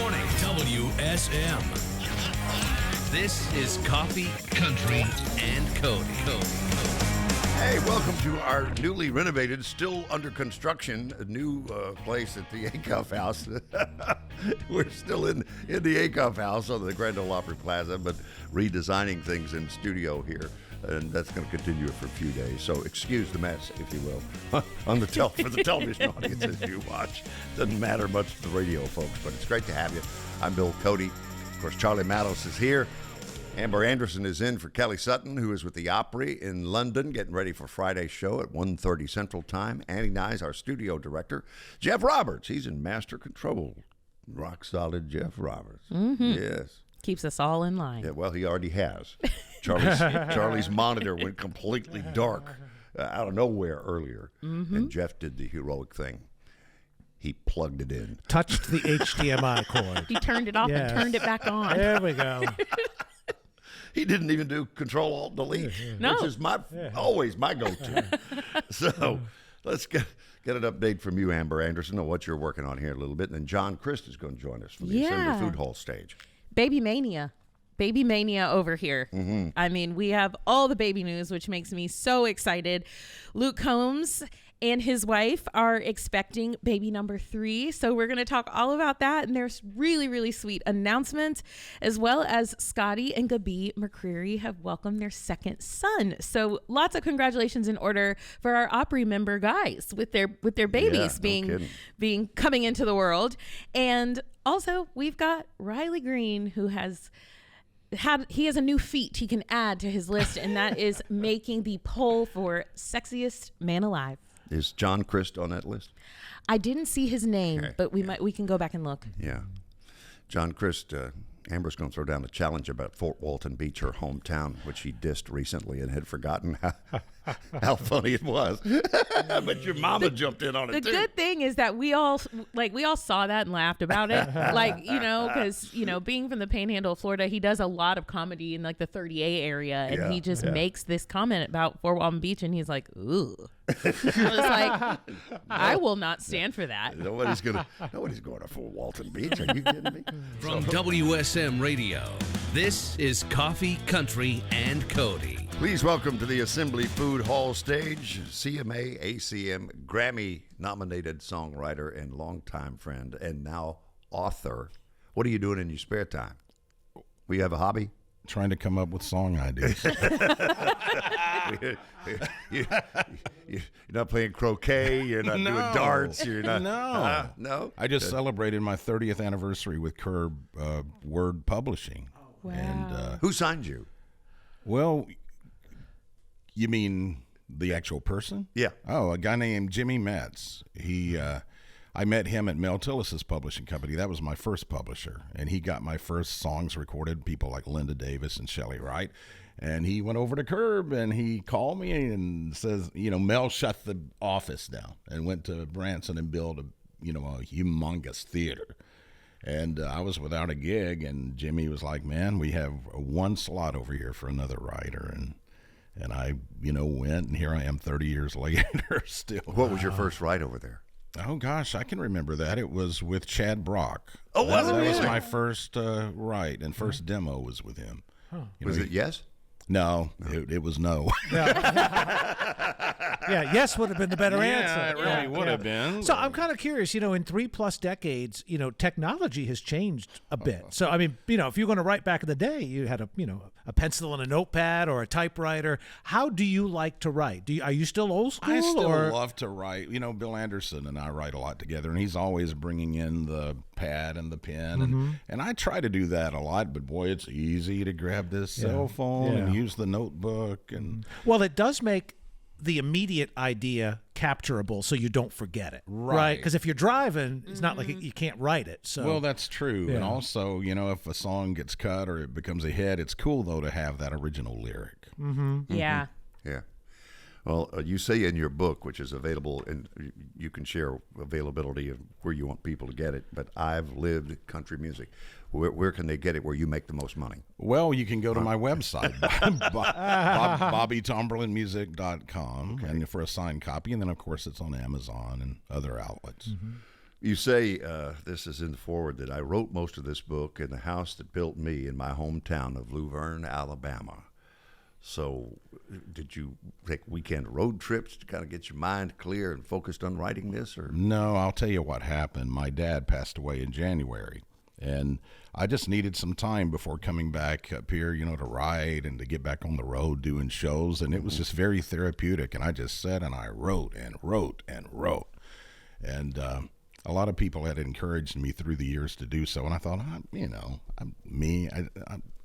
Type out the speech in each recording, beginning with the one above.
morning, WSM. This is Coffee, Country, and Cody. Hey, welcome to our newly renovated, still under construction, new place at the Acuff House. We're still in the Acuff House on the Grand Ole Opry Plaza, but redesigning things in studio here. And that's going to continue for a few days. So excuse the mess, if you will, for the television audience as you watch. Doesn't matter much to the radio folks, but it's great to have you. I'm Bill Cody. Of course, Charlie Matos is here. Amber Anderson is in for Kelly Sutton, who is with the Opry in London, getting ready for Friday's show at 1:30 Central Time. Annie Nyes, our studio director. Jeff Roberts, he's in master control. Rock solid Jeff Roberts. Mm-hmm. Yes. Keeps us all in line. Yeah, well, he already has. Charlie's monitor went completely dark out of nowhere earlier, and Jeff did the heroic thing. He plugged it in. Touched the HDMI cord. He turned it off and turned it back on. There we go. He didn't even do Control-Alt-Delete, No. which is always my go-to. So let's get an update from you, Amber Anderson, on what you're working on here a little bit. And then John Christ is going to join us from the Assembly Food Hall stage. Baby mania over here. Mm-hmm. I mean, we have all the baby news, which makes me so excited. Luke Combs and his wife are expecting baby number 3. So we're going to talk all about that. And there's really, really sweet announcements, as well as Scotty and Gabi McCreary have welcomed their second son. So lots of congratulations in order for our Opry member guys with their babies being coming into the world. And also we've got Riley Green, who has a new feat he can add to his list, and that is making the poll for sexiest man alive. Is John Christ on that list? I didn't see his name, but we can go back and look. Yeah. John Christ, Amber's going to throw down a challenge about Fort Walton Beach, her hometown, which he dissed recently and had forgotten how funny it was. But your mama jumped in on it, too. The good thing is that we all saw that and laughed about it. Because, being from the Panhandle of Florida, he does a lot of comedy in, the 30A area, and he just makes this comment about Fort Walton Beach, and he's like, ooh. I was like, I will not stand for that. Nobody's going to Fort Walton Beach. Are you kidding me? From WSM Radio, this is Coffee, Country, and Cody. Please welcome to the Assembly Food Hall stage, CMA, ACM, Grammy-nominated songwriter and longtime friend, and now author. What are you doing in your spare time? We have a hobby? Trying to come up with song ideas. You're not playing croquet. You're not doing darts. You're not. No. I just celebrated my 30th anniversary with Curb Word Publishing. Wow. And who signed you? Well, you mean the actual person? Yeah. Oh, a guy named Jimmy Metz. I met him at Mel Tillis's publishing company. That was my first publisher, and he got my first songs recorded, people like Linda Davis and Shelley Wright. And he went over to Curb, and he called me and says, Mel shut the office down and went to Branson and built a humongous theater. And I was without a gig, and Jimmy was like, man, we have one slot over here for another writer. And I, went, and here I am 30 years later still. What was your first write over there? Oh, gosh, I can remember that. It was with Chad Brock. Oh, was it? That was my first write, and first demo was with him. Huh. Was it yes? No, it was no. Yeah, yes would have been the better answer. It really would have been. So I'm kind of curious, in 3+ decades, technology has changed a bit. So, I mean, if you're going to write back in the day, you had a pencil and a notepad or a typewriter. How do you like to write? Are you still old school? I still love to write. Bill Anderson and I write a lot together, and he's always bringing in the pad and the pen. And I try to do that a lot, but boy, it's easy to grab this cell phone and use the notebook. Well, it does make the immediate idea capturable so you don't forget it, right? Because if you're driving, it's not like you can't write it. So well, that's true. And also, if a song gets cut or it becomes a hit, it's cool though to have that original lyric. Yeah. Well, you say in your book, which is available, and you can share availability of where you want people to get it, but I've lived country music. Where can they get it where you make the most money? Well, you can go to my website, BobbyTomberlinmusic.com, and for a signed copy. And then, of course, it's on Amazon and other outlets. You say, this is in the forward, that I wrote most of this book in the house that built me in my hometown of Luverne, Alabama. So did you take weekend road trips to kind of get your mind clear and focused on writing this? Or No, I'll tell you what happened. My dad passed away in January, and I just needed some time before coming back up here, to write and to get back on the road doing shows, and it was just very therapeutic, and I just sat and I wrote and wrote and wrote. And a lot of people had encouraged me through the years to do so, and I thought,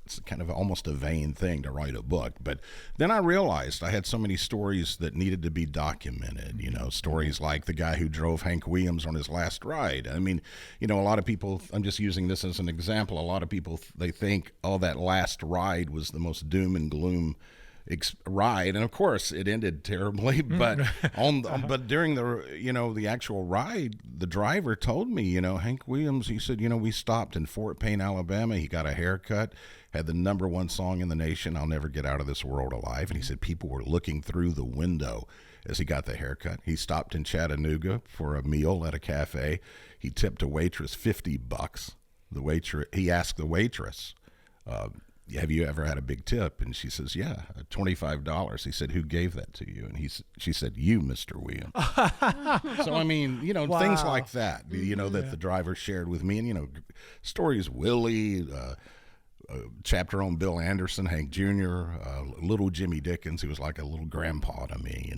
it's kind of almost a vain thing to write a book. But then I realized I had so many stories that needed to be documented, stories like the guy who drove Hank Williams on his last ride. I mean, a lot of people, I'm just using this as an example, a lot of people, they think, that last ride was the most doom and gloom ride, and of course it ended terribly, but but during the actual ride, the driver told me, Hank Williams, he said, we stopped in Fort Payne, Alabama. He got a haircut, had the #1 song in the nation, I'll Never Get Out of This World Alive, and he said people were looking through the window as he got the haircut. He stopped in Chattanooga for a meal at a cafe. He tipped a waitress $50. He asked the waitress, have you ever had a big tip? And she says, yeah, $25. He said, who gave that to you? And she said, you, Mr. Williams. So, I mean, Wow. things like that, that the driver shared with me. And, stories, Willie, chapter on Bill Anderson, Hank Jr., little Jimmy Dickens, who was like a little grandpa to me,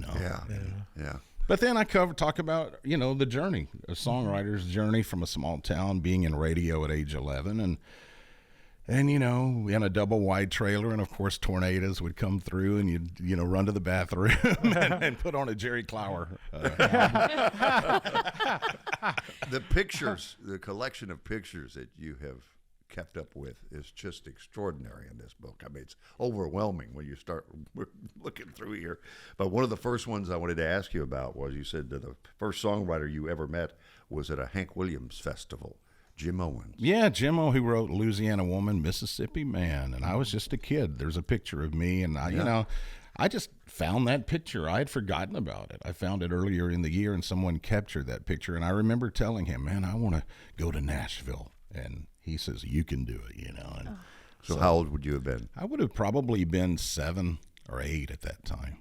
Yeah. But then I talk about, the journey, a songwriter's journey from a small town, being in radio at age 11, and in a double wide trailer, and of course tornadoes would come through, and you'd run to the bathroom and put on a Jerry Clower. The pictures, the collection of pictures that you have kept up with is just extraordinary in this book. I mean, it's overwhelming when you start looking through here. But one of the first ones I wanted to ask you about was, you said that the first songwriter you ever met was at a Hank Williams festival. Jim Owens. Yeah, Jim O, who wrote Louisiana Woman, Mississippi Man, and I was just a kid. There's a picture of me, and I just found that picture. I had forgotten about it. I found it earlier in the year, and someone captured that picture, and I remember telling him, man, I want to go to Nashville, and he says, you can do it, And So how old would you have been? I would have probably been 7 or 8 at that time.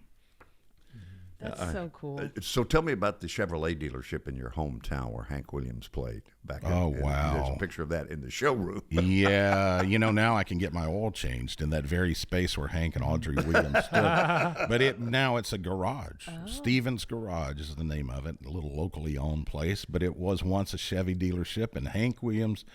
That's so cool. So tell me about the Chevrolet dealership in your hometown where Hank Williams played back then. Oh, wow. There's a picture of that in the showroom. Yeah, now I can get my oil changed in that very space where Hank and Audrey Williams stood. But now it's a garage. Oh. Stevens Garage is the name of it, a little locally owned place. But it was once a Chevy dealership, and Hank Williams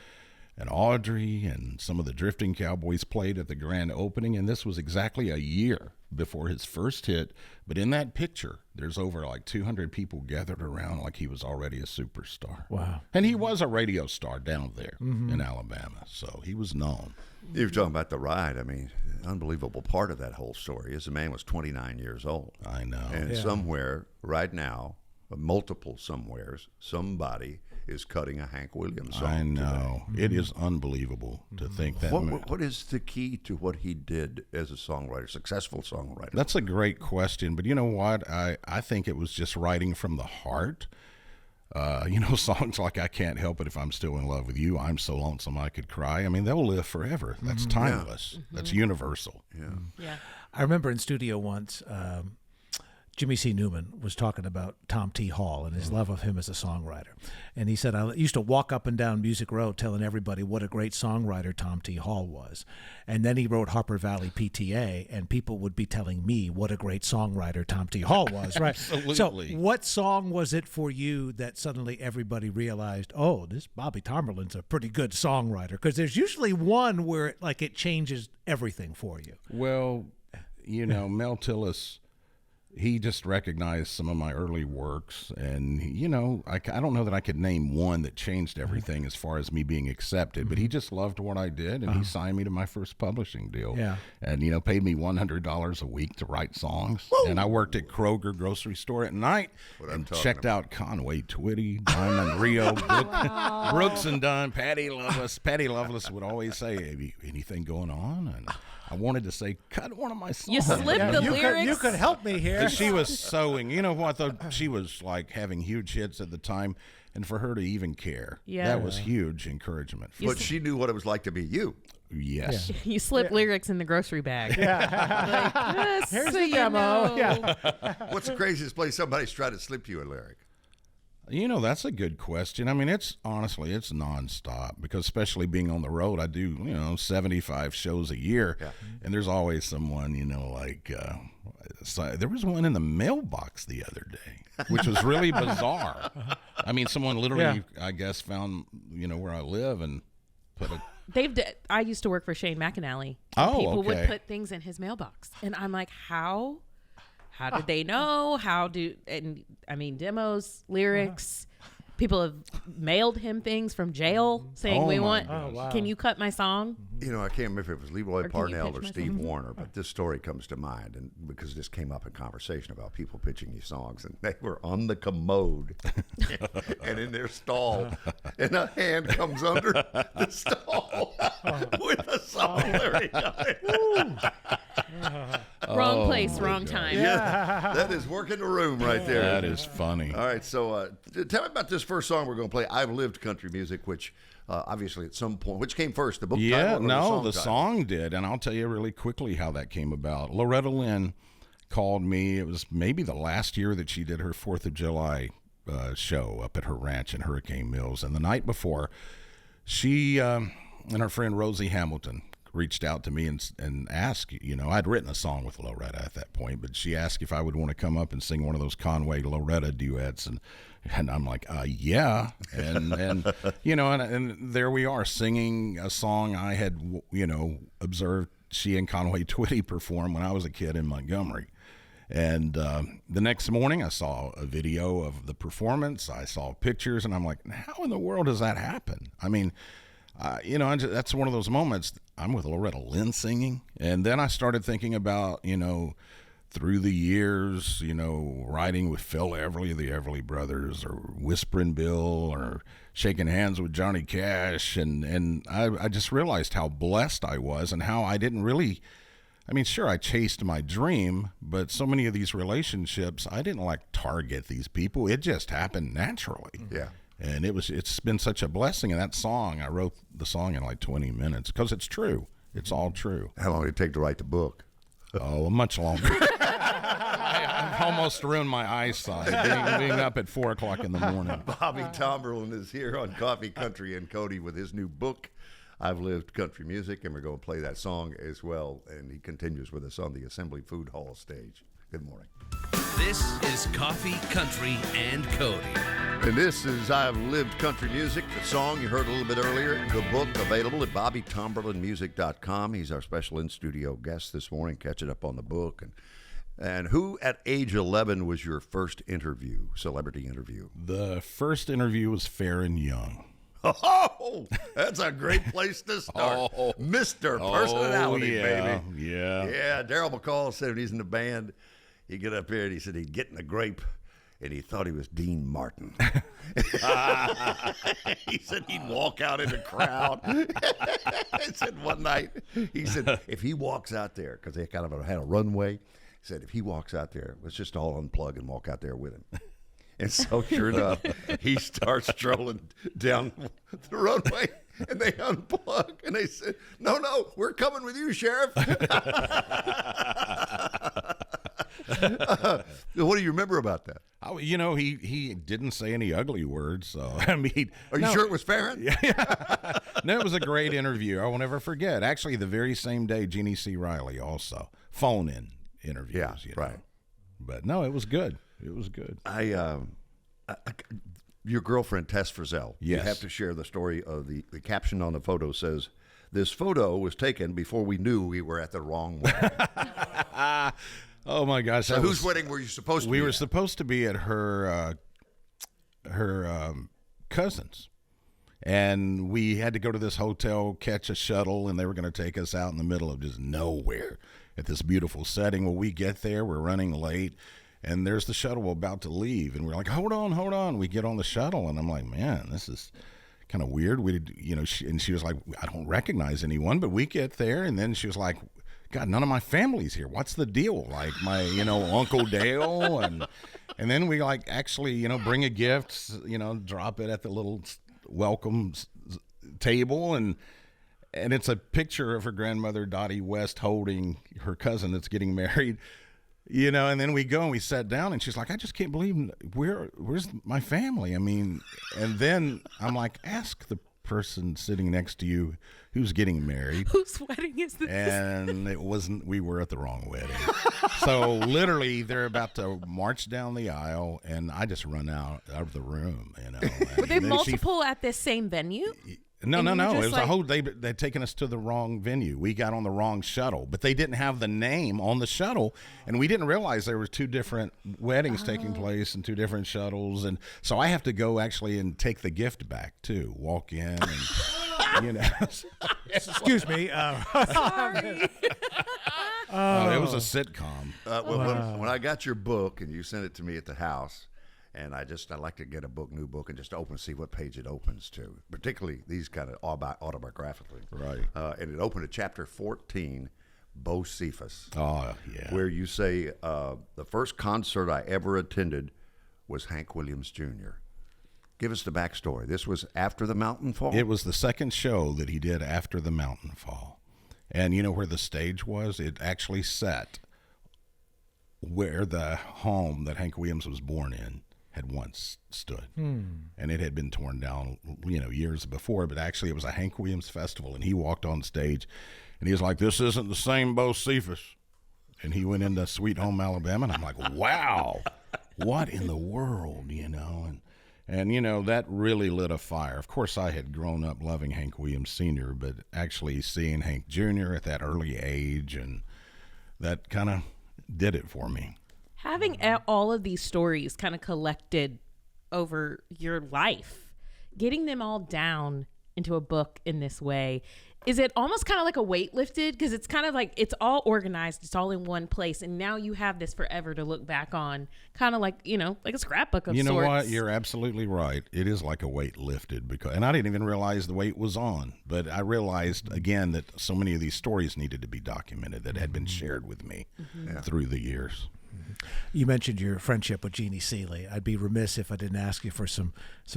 and Audrey and some of the Drifting Cowboys played at the grand opening, and this was exactly a year before his first hit. But in that picture, there's over like 200 people gathered around like he was already a superstar. Wow. And he was a radio star down there in Alabama, so he was known. You were talking about the ride. I mean, unbelievable part of that whole story is the man was 29 years old. I know. And somewhere right now, multiple somewheres, somebody is cutting a Hank Williams song. I know. It is unbelievable to think that. What is the key to what he did as a songwriter, successful songwriter? That's a great question. But you know what? I think it was just writing from the heart. Songs like I Can't Help It If I'm Still in Love with You, I'm So Lonesome I Could Cry. I mean, they'll live forever. That's timeless. Yeah. That's universal. Yeah. I remember in studio once, Jimmy C. Newman was talking about Tom T. Hall and his love of him as a songwriter. And he said, I used to walk up and down Music Row telling everybody what a great songwriter Tom T. Hall was. And then he wrote Harper Valley PTA, and people would be telling me what a great songwriter Tom T. Hall was, right? Absolutely. So what song was it for you that suddenly everybody realized, oh, this Bobby Tomberlin's a pretty good songwriter? Because there's usually one where it changes everything for you. Well, Mel Tillis, he just recognized some of my early works, and I don't know that I could name one that changed everything as far as me being accepted, but he just loved what I did, and he signed me to my first publishing deal. Yeah. And paid me $100 a week to write songs. Woo! And I worked at Kroger grocery store at night and checked out Conway Twitty, Diamond Rio, Brooks and Dunn, Patty Loveless. Patty Loveless would always say, "Have you anything going on?" And I wanted to say, cut one of my songs. You slipped the lyrics. You could help me here. And she was sewing. You know what, though? She was like having huge hits at the time. and for her to even care, Yeah. that was huge encouragement. But she knew what it was like to be you. Yes. You slip lyrics in the grocery bag. Yeah. Here's so the you demo. know. Yeah. What's the craziest place somebody's tried to slip you a lyric? You know, that's a good question. I mean, it's nonstop, because especially being on the road, I do, 75 shows a year, and there's always someone, so there was one in the mailbox the other day, which was really bizarre. I mean, someone literally, I guess, found, where I live and put a... I used to work for Shane McAnally. Oh, People okay. would put things in his mailbox, and I'm like, how did they know? Demos, lyrics. People have mailed him things from jail saying, Oh, we my want, gosh. wow. can you cut my song? I can't remember if it was Leroy Or can you Parnell pitch or my Steve song? Warner, but this story comes to mind, and because this came up in conversation about people pitching you songs, and they were on the commode and in their stall, and a hand comes under the stall with a song lyric on it. Wrong place, my wrong God. time. Yeah, that is working the room right there. That is funny. All right, so tell me about this first song we're going to play. I've lived country music, which obviously at some point, which came first, the book Yeah, title or no, the the song did, and I'll tell you really quickly how that came about. Loretta Lynn called me. It was maybe the last year that she did her 4th of July show up at her ranch in Hurricane Mills, and the night before, she and her friend Rosie Hamilton reached out to me and asked, I'd written a song with Loretta at that point, but she asked if I would want to come up and sing one of those Conway Loretta duets, and I'm like, yeah, and and there we are singing a song I had observed she and Conway Twitty perform when I was a kid in Montgomery. And the next morning I saw a video of the performance, I saw pictures, and I'm like, how in the world does that happen? I mean, that's one of those moments. I'm with Loretta Lynn singing, and then I started thinking about, through the years, writing with Phil Everly, the Everly Brothers, or Whispering Bill, or shaking hands with Johnny Cash, and I just realized how blessed I was, and how I didn't really. I mean, sure, I chased my dream, but so many of these relationships, I didn't target these people. It just happened naturally. Yeah. And it's been such a blessing. And that song, I wrote the song in 20 minutes because it's true. It's all true. How long did it take to write the book? Oh, much longer. I've almost ruined my eyesight being up at 4 o'clock in the morning. Bobby Tomberlin is here on Coffee Country and Cody with his new book, I've Lived Country Music, and we're going to play that song as well. And he continues with us on the Assembly Food Hall stage. Good morning. This is Coffee, Country, and Cody. And this is I've Lived Country Music, the song you heard a little bit earlier, the book available at BobbyTomberlinMusic.com. He's our special in-studio guest this morning, catching up on the book. And who at age 11 was your first interview, celebrity interview? The first interview was Fair and Young. Oh, that's a great place to start. Mr. Personality, baby. Yeah. Yeah, Daryl McCall said when he's in the band, he'd get up here and he said he'd get in the grape and he thought he was Dean Martin. He said he'd walk out in the crowd. He said one night, he said, if he walks out there, because they kind of had a runway, he said, if he walks out there, let's just all unplug and walk out there with him. And so sure enough, he starts strolling down the runway, and they unplug, and they said, no, we're coming with you, Sheriff. What do you remember about that? Oh, he didn't say any ugly words, so I mean. Are you sure it was Farron? Yeah. No, it was a great interview. I will never forget. Actually, the very same day, Jeannie C. Riley also phone-in interviews. Yeah, right. But no, it was good. It was good. Your girlfriend, Tess Frizzell. Yes. You have to share the story of the caption on the photo says, this photo was taken before we knew we were at the wrong wedding. Oh my gosh! So whose wedding were you supposed to be We were at? supposed to be at her cousin's, and we had to go to this hotel, catch a shuttle, and they were going to take us out in the middle of just nowhere at this beautiful setting. Well, we get there, we're running late, and there's the shuttle about to leave, and we're like, hold on. We get on the shuttle, and I'm like, man, this is kind of weird. And she was like, I don't recognize anyone, but we get there, and then she was like, God, none of my family's here. What's the deal? Like my, Uncle Dale, and then we like actually, bring a gift, drop it at the little welcome table, and it's a picture of her grandmother Dottie West holding her cousin that's getting married. And then we go and we sat down, and she's like, I just can't believe where's my family? I mean, and then I'm like, ask the person sitting next to you who's getting married. Whose wedding is this? And we were at the wrong wedding. So literally they're about to march down the aisle, and I just run out of the room, Were they multiple at this same venue? No. It was like, a whole. They'd taken us to the wrong venue. We got on the wrong shuttle, but they didn't have the name on the shuttle, and we didn't realize there were two different weddings taking place and two different shuttles, and so I have to go actually and take the gift back too. Walk in, and Excuse me. Sorry. It was a sitcom. When I got your book and you sent it to me at the house. And I like to get a new book, and just open, see what page it opens to, particularly these kind of autobiographically. Right. And it opened at chapter 14, Bocephus. Oh, yeah. Where you say, the first concert I ever attended was Hank Williams Jr. Give us the backstory. This was after the mountain fall? It was the second show that he did after the mountain fall. And you know where the stage was? It actually set where the home that Hank Williams was born in had once stood. And it had been torn down, years before, but actually it was a Hank Williams festival, and he walked on stage, and he was like, this isn't the same Bocephus. And he went into Sweet Home Alabama, and I'm like, wow, what in the world, And that really lit a fire. Of course, I had grown up loving Hank Williams Sr., but actually seeing Hank Jr. at that early age, and that kind of did it for me. Having all of these stories kind of collected over your life, getting them all down into a book in this way, is it almost kind of like a weight lifted? Because it's kind of like it's all organized, it's all in one place, and now you have this forever to look back on, kind of like, like a scrapbook of sorts. You know what? You're absolutely right. It is like a weight lifted, and I didn't even realize the weight was on, but I realized again that so many of these stories needed to be documented that had been shared with me through the years. You mentioned your friendship with Jeannie Seeley. I'd be remiss if I didn't ask you for some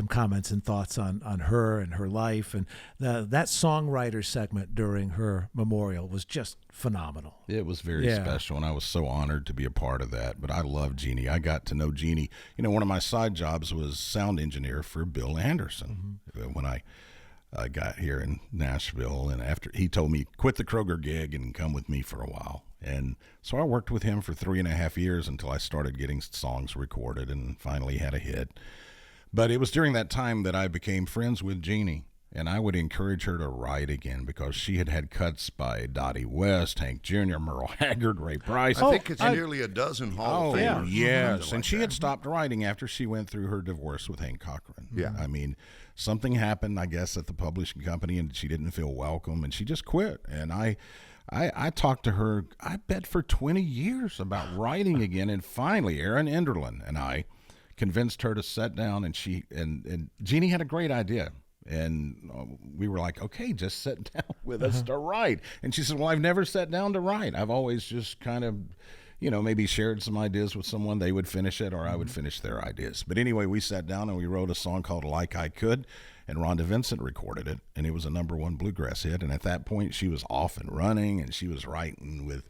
comments and thoughts on her and her life. And that songwriter segment during her memorial was just phenomenal. It was very special, and I was so honored to be a part of that. But I love Jeannie. I got to know Jeannie. One of my side jobs was sound engineer for Bill Anderson when I got here in Nashville. And after he told me, quit the Kroger gig and come with me for a while. And so I worked with him for 3.5 years until I started getting songs recorded and finally had a hit. But it was during that time that I became friends with Jeannie, and I would encourage her to write again because she had had cuts by Dottie West, Hank Jr., Merle Haggard, Ray Price. I think it's nearly a dozen Hall of Famers. Yes, and she had stopped writing after she went through her divorce with Hank Cochran. Yeah. I mean, something happened, I guess, at the publishing company, and she didn't feel welcome, and she just quit. And I talked to her, I bet, for 20 years about writing again, and finally Aaron Enderlin and I convinced her to sit down, and she and Jeannie had a great idea, and we were like, okay, just sit down with us to write. And she said, well, I've never sat down to write. I've always just kind of, maybe shared some ideas with someone, they would finish it, or I would finish their ideas. But anyway, we sat down and we wrote a song called Like I Could, and Rhonda Vincent recorded it, and it was a #1 bluegrass hit. And at that point, she was off and running, and she was writing with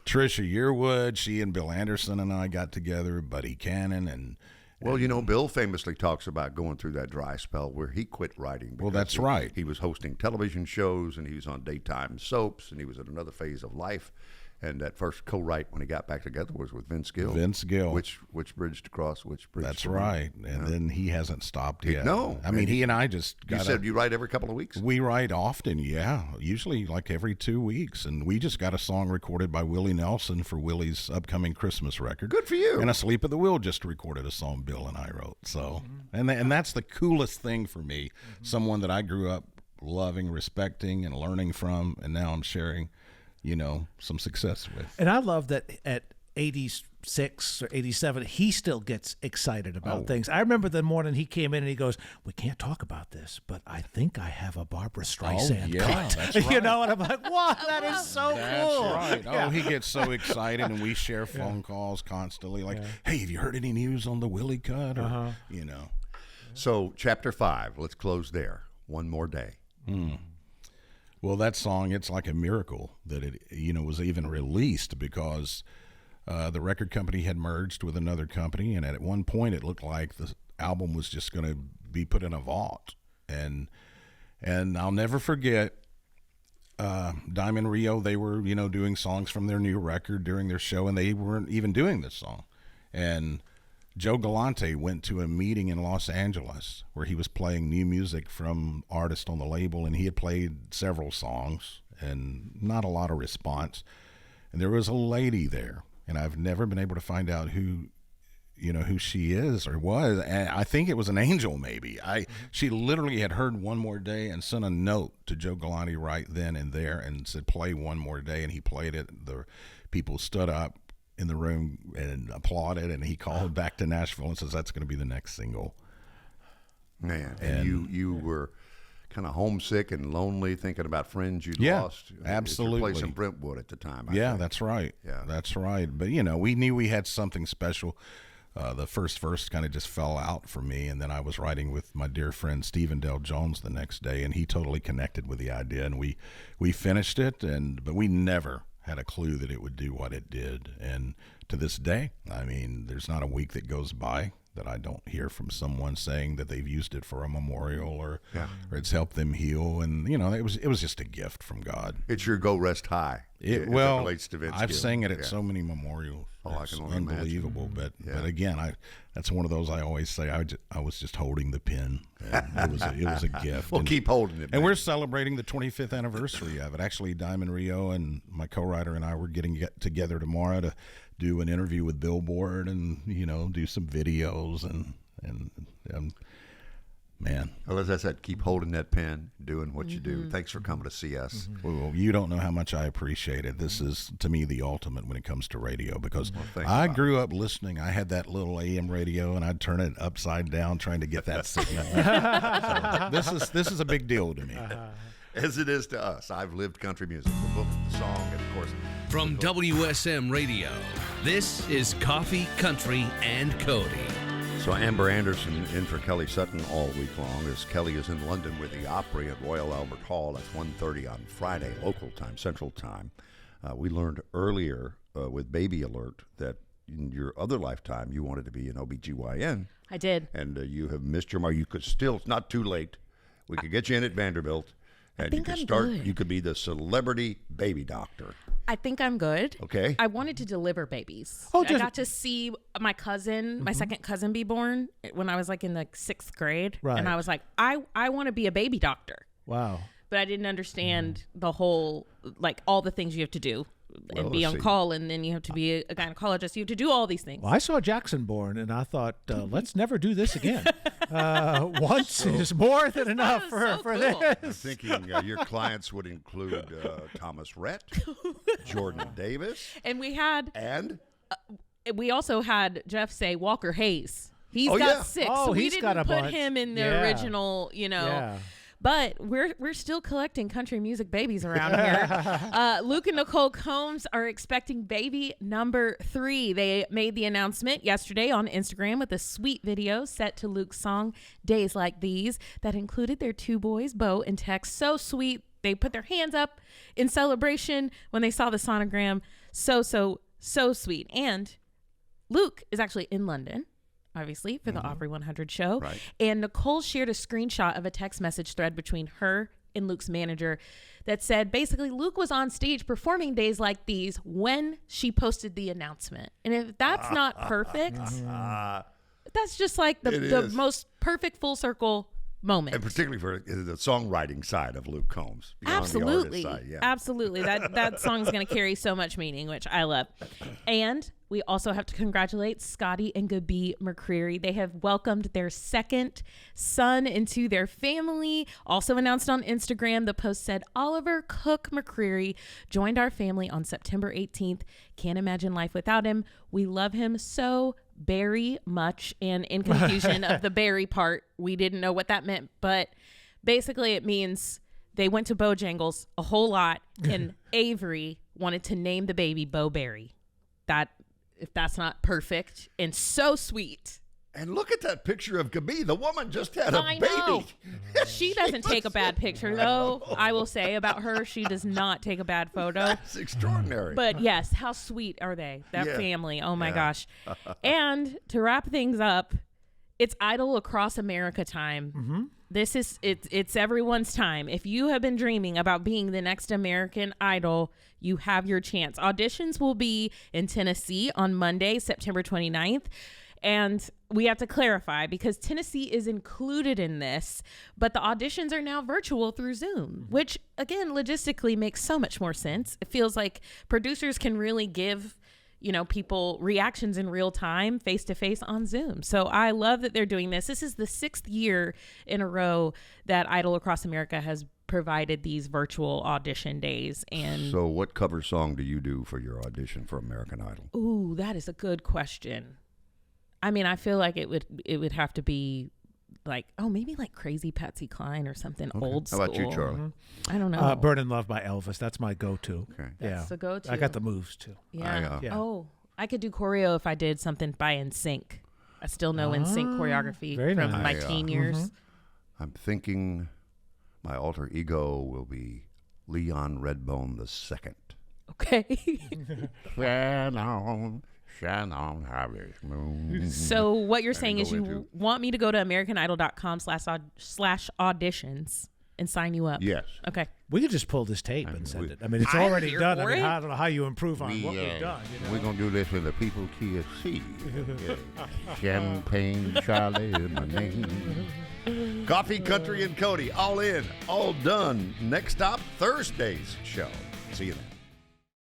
Trisha Yearwood. She and Bill Anderson and I got together, Buddy Cannon, and well, Bill famously talks about going through that dry spell where he quit writing. Well, that's right. He was hosting television shows, and he was on daytime soaps, and he was in another phase of life. And that first co-write when he got back together was with Vince Gill. Vince Gill. Which bridge to cross, which bridge That's to right. And then he hasn't stopped yet. No. I mean, he and I just got You said you write every couple of weeks? We write often, yeah. Usually like every 2 weeks. And we just got a song recorded by Willie Nelson for Willie's upcoming Christmas record. Good for you. And Asleep at the Wheel just recorded a song Bill and I wrote. So, and that's the coolest thing for me. Someone that I grew up loving, respecting, and learning from, and now I'm sharing some success with. And I love that 86 or 87, he still gets excited about things. I remember the morning he came in and he goes, "We can't talk about this, but I think I have a Barbara Streisand cut." That's right. You know, and I'm like, "Wow, that is so That's cool." right. Oh, he gets so excited, and we share phone calls constantly. Like, "Hey, have you heard any news on the Willie cut?" Or, you know. So, chapter 5. Let's close there. One More Day. Well, that song, it's like a miracle that it, was even released, because the record company had merged with another company, and at one point it looked like the album was just going to be put in a vault. And I'll never forget Diamond Rio. They were, doing songs from their new record during their show, and they weren't even doing this song. And Joe Galante went to a meeting in Los Angeles where he was playing new music from artists on the label, and he had played several songs and not a lot of response. And there was a lady there, and I've never been able to find out who she is or was. And I think it was an angel, maybe. She literally had heard One More Day and sent a note to Joe Galante right then and there and said, "Play One More Day," and he played it. The people stood up in the room and applauded, and he called back to Nashville and says, "That's going to be the next single." Man, and you were kind of homesick and lonely, thinking about friends you'd lost. Absolutely. At your place in Brentwood at the time. I think. That's right. Yeah, that's right. But we knew we had something special. The first verse kind of just fell out for me, and then I was writing with my dear friend Stephen Dale Jones the next day, and he totally connected with the idea, and we finished it. But we never had a clue that it would do what it did. And to this day, I mean, there's not a week that goes by that I don't hear from someone saying that they've used it for a memorial or it's helped them heal. And it was just a gift from God. It's your go rest high. It relates to Vince I've Gill. sang it at so many memorials. I It's can only unbelievable. But again, that's one of those I always say. I was just holding the pen. It was a gift. Well, keep holding it. And we're celebrating the 25th anniversary of it. Actually, Diamond Rio and my co-writer and I were getting together tomorrow to do an interview with Billboard and do some videos and man. Well, as I said, keep holding that pen, doing what you do. Thanks for coming to see us. Well, you don't know how much I appreciate it. This is, to me, the ultimate when it comes to radio, because I grew up listening. I had that little AM radio, and I'd turn it upside down trying to get that signal. So this is a big deal to me. As it is to us. I've lived country music, the book, the song, and of course. From WSM Radio, this is Coffee, Country, and Cody. So Amber Anderson in for Kelly Sutton all week long, as Kelly is in London with the Opry at Royal Albert Hall. That's 1:30 on Friday, local time, Central Time. We learned earlier with Baby Alert that in your other lifetime you wanted to be an OBGYN. I did. And you have missed your mark. You could still, it's not too late. We could get you in at Vanderbilt. And you could good. You could be the celebrity baby doctor. I think I'm good. Okay. I wanted to deliver babies. Oh, I got to see my cousin, my second cousin, be born when I was like in the 6th grade. Right. And I was like, I want to be a baby doctor. Wow. But I didn't understand the whole, like all the things you have to do and be on call, and then you have to be a gynecologist. You have to do all these things. Well, I saw Jackson born, and I thought, let's never do this again. Once is more than enough for cool. this. I'm thinking your clients would include Thomas Rhett, Jordan Davis, And we had, and we also had Jeff say Walker Hayes. He's got yeah. 6. Oh, so we he's didn't got a put bunch. him in the Yeah. original, Yeah. But we're still collecting country music babies around here. Luke and Nicole Combs are expecting baby number 3. They made the announcement yesterday on Instagram with a sweet video set to Luke's song Days Like These that included their 2 boys, Bo and Tex. So sweet. They put their hands up in celebration when they saw the sonogram. So sweet. And Luke is actually in London, obviously, for the Opry 100 show. Right. And Nicole shared a screenshot of a text message thread between her and Luke's manager that said basically Luke was on stage performing Days Like These when she posted the announcement. And if that's not perfect, that's just like the most perfect full circle moment. And particularly for the songwriting side of Luke Combs. beyond the artist Absolutely. side, yeah. Absolutely. That song's going to carry so much meaning, which I love. And We also have to congratulate Scotty and Gabi McCreary. They have welcomed their second son into their family. Also announced on Instagram, the post said, Oliver Cook McCreary joined our family on September 18th. Can't imagine life without him. We love him so very much. And in confusion of the berry part, we didn't know what that meant. But basically it means they went to Bojangles a whole lot, and Avery wanted to name the baby Bo Berry. If that's not perfect and so sweet. And look at that picture of Gabi. The woman just had a baby. Know. She doesn't take a bad picture, though. I will say about her, she does not take a bad photo. That's extraordinary. But yes, how sweet are they? That family. Oh my gosh. And to wrap things up, it's Idol Across America time. Mm-hmm. This is it's everyone's time. If you have been dreaming about being the next American Idol, you have your chance. Auditions will be in Tennessee on Monday, September 29th. And we have to clarify because Tennessee is included in this, but the auditions are now virtual through Zoom, which again, logistically makes so much more sense. It feels like producers can really give people reactions in real time, face to face on Zoom. So I love that they're doing this. This is the 6th year in a row that Idol Across America has provided these virtual audition days. And so what cover song do you do for your audition for American Idol? Ooh, that is a good question. I mean, I feel like it would have to be maybe like Crazy Patsy Cline or something old school. How about you, Charlie? I don't know. Burning Love by Elvis. That's my go-to. Okay. That's the go-to. I got the moves, too. Yeah. Yeah. Oh, I could do choreo if I did something by NSYNC. I still know NSYNC choreography very from nice. my teen years. I'm thinking my alter ego will be Leon Redbone II. Okay. Shine on harvest moon. So what you're saying is go you into- want me to go to americanidol.com/auditions and sign you up? Yes. Okay. We could just pull this tape and send it. I mean, it's I'm already here done. I for mean, it. I don't know how you improve on what we've done. We're going to do this with the People KFC. Champagne Charlie is my name. Coffee, Country, and Cody. All in, all done. Next stop, Thursday's show. See you then.